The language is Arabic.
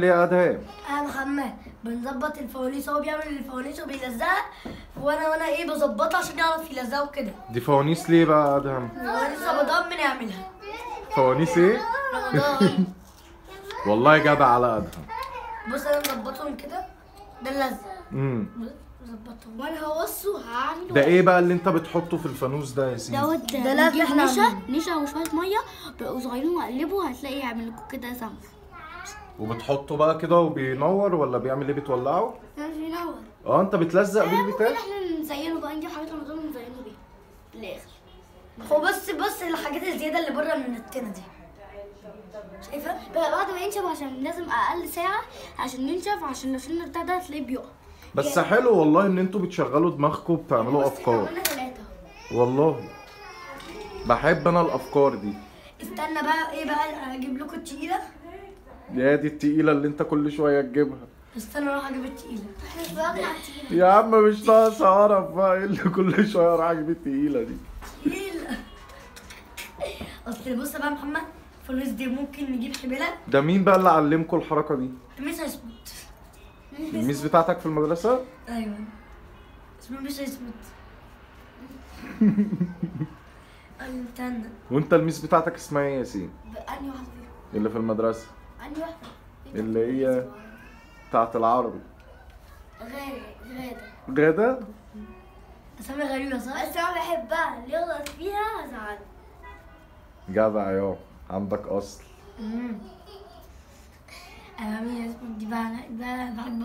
ليه يا ادهم؟ محمد بنظبط الفوانيس، هو بيعمل الفوانيس وبيلزقها وانا ايه بظبطها عشان يعرف يلزقها وكده. دي فوانيس ليه بقى يا ادهم؟ فوانيس رمضان بنعملها. فوانيس ايه؟ رمضان. والله جدع على ادهم. بص انا مظبطهم كده، ده اللزق. بظبطهم وانا هوصه هعمل ده ايه بقى اللي انت بتحطه في الفانوس ده يا سيدي؟ ده لازم احنا نشا وشويه ميه بقوا صغيرين وقلبوا هتلاقي يعمل لكم كده سمك. وبتحطه بقى كده وبينور ولا بيعمل ايه؟ بتولعه؟ بينور. اه انت بتلزق بيه البتاع؟ ممكن احنا نزينه بقى، نجيب حاجات رمضان ونزينه بيها الاخر. هو بص الحاجات الزياده اللي بره من التنه دي، شايفه؟ بقى بعد ما ينشف عشان لازم اقل ساعه عشان ينشف، عشان لو شلنا بتاع ده هتلاقيه بيقع. بس حلو والله ان انتوا بتشغلوا دماغكم وبتعملوا افكار. عملنا 3 والله بحب انا الافكار دي. استنى بقى ايه بقى اجيب لكم التقيله. يا دي التقيله اللي انت كل شويه تجيبها. استنى اروح اجيب التقيله. احنا اتفرجنا على التقيله. يا عم مش ناقصه قرف بقى، ايه اللي كل شويه اروح اجيب التقيله دي؟ تقيله. اصل بص بقى يا محمد، الفانوس دي ممكن نجيب حبالة. ده مين بقى اللي علمكم الحركه دي؟ مش هيثبت. الميس بتاعتك في المدرسه؟ ايوه اسمه مش هيثبت. استنى، وانت الميس بتاعتك اسمها ايه يا ياسين؟ انهي واحده فيهم؟ اللي في المدرسه انهي واحده؟ اللي هي بتاعت العربي. غاده. غدا؟ اسامي غريبة صح؟ بس انا بحبها، اللي يغلط فيها هزعل. جدع يا عندك اصل. ايوه مين اسمه دي بقى بحب